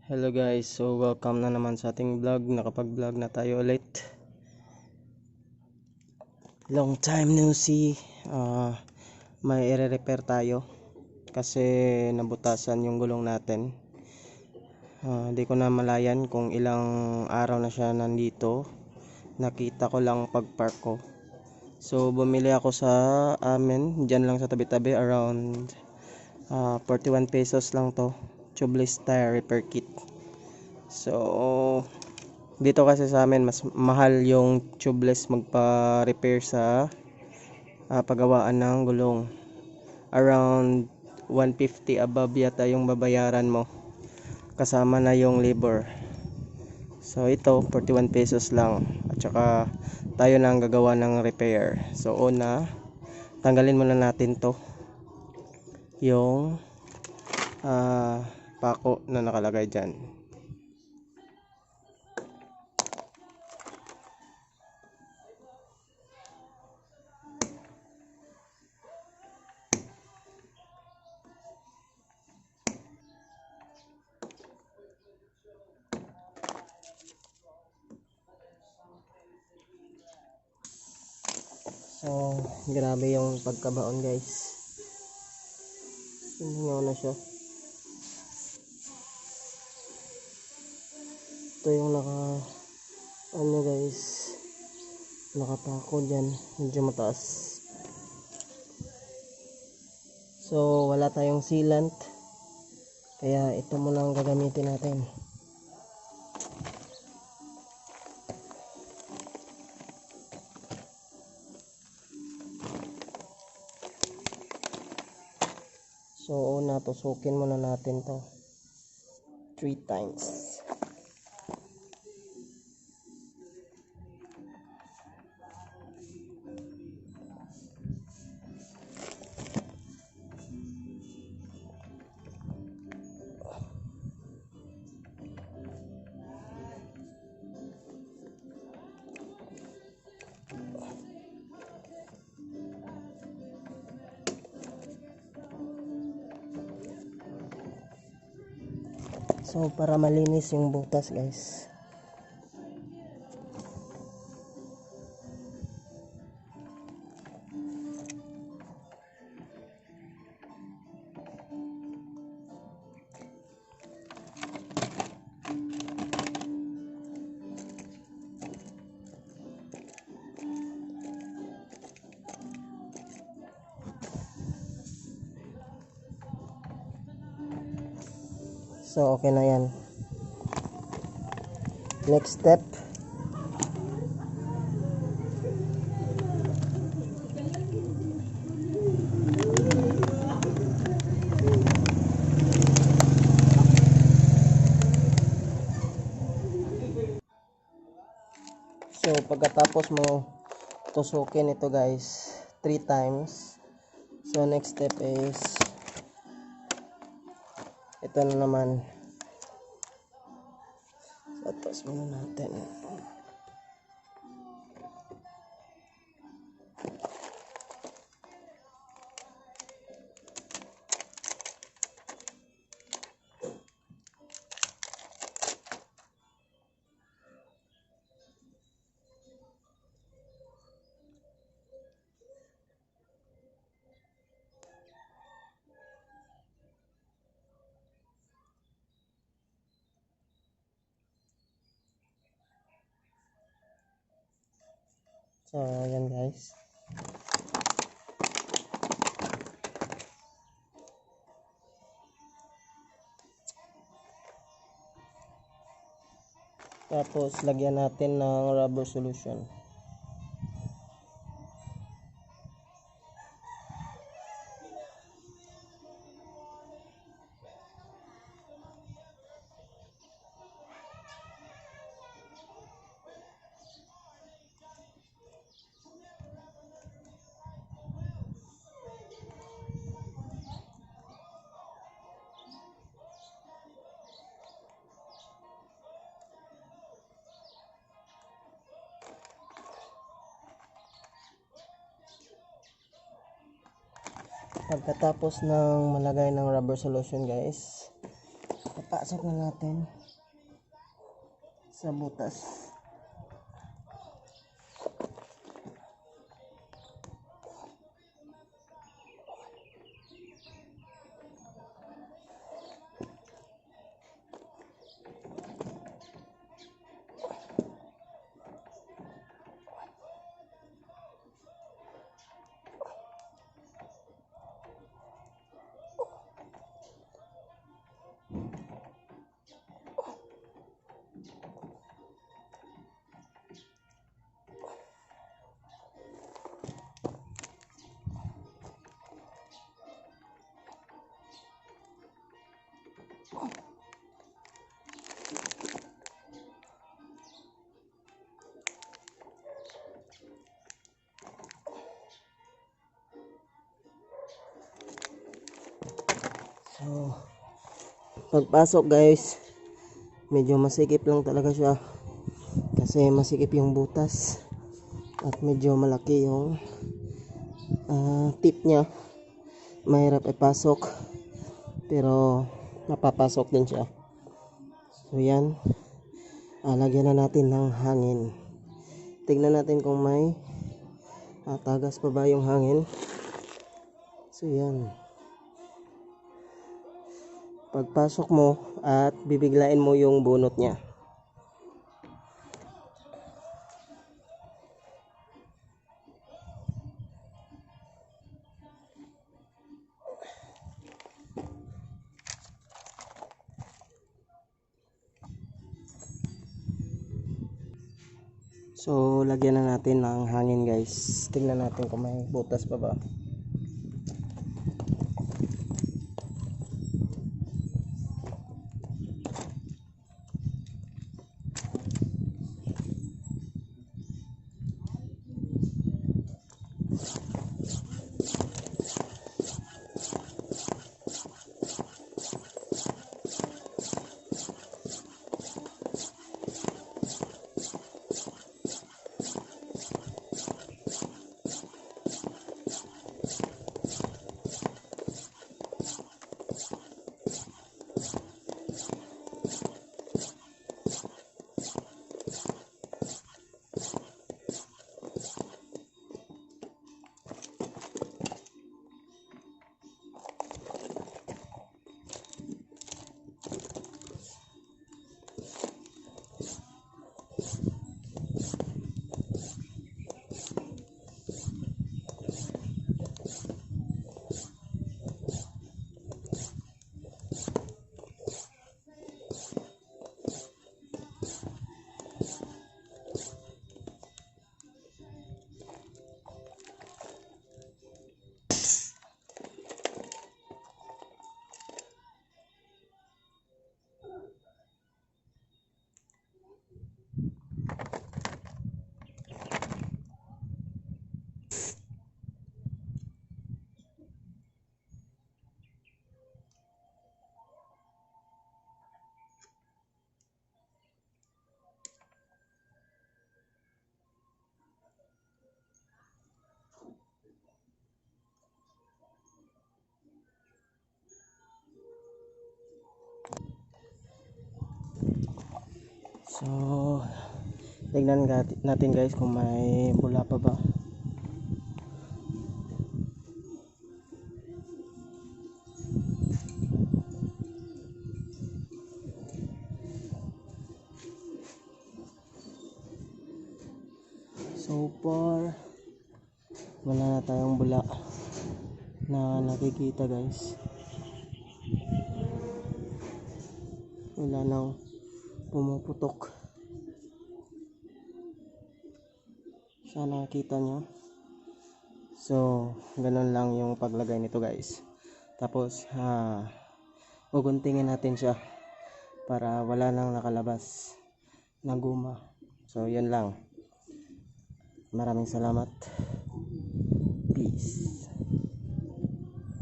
Hello guys, so welcome na naman sa ating vlog. Nakapag-vlog na tayo ulit. Long time no see. May i-repair tayo kasi nabutasan yung gulong natin. Di ko na malayan kung ilang araw na siya nandito. Nakita ko lang pag-park ko. So bumili ako sa amin, dyan lang sa tabi-tabi, around 41 pesos lang to. Tubeless tire repair kit. So dito kasi sa amin mas mahal yung tubeless magpa-repair sa paggawaan ng gulong. Around 150 above yata yung babayaran mo, kasama na yung labor. So ito 41 pesos lang, at saka tayo na ang gagawa ng repair. So una, tanggalin muna natin to, yung pako na nakalagay dyan. So grabe yung pagkabaon guys, sinungaw na siya. Ito yung guys, nakapako dyan, medyo mataas. So wala tayong sealant, kaya ito muna ang gagamitin natin. So una, tusukin muna natin to 3 times. So para malinis yung butas guys. So okay na yan. Next step, so pagkatapos mo tusukin ito guys 3 times, so next step is ito na naman. So tapos muna natin. So ayan guys, tapos lagyan natin ng rubber solution. Pagkatapos ng malagay ng rubber solution guys, Ipasok na natin sa butas. So, pagpasok guys, medyo masikip lang talaga siya kasi masikip yung butas at medyo malaki yung tip niya. Mahirap ipasok pero mapapasok din siya. So yan, lagyan na natin ng hangin. Tignan natin kung may tagas pa ba yung hangin. So yan, pagpasok mo at bibiglain mo yung bunot niya. So lagyan na natin ng hangin guys. Tingnan natin kung may butas pa ba. So, tignan natin guys kung may bula pa ba. So far, wala na tayong bula na nakikita guys. Wala nang pumuputok. Sana nakita nyo. So ganun lang yung paglagay nito guys. Tapos uguntingin natin siya para wala nang nakalabas na guma. So yun lang. Maraming salamat. Peace.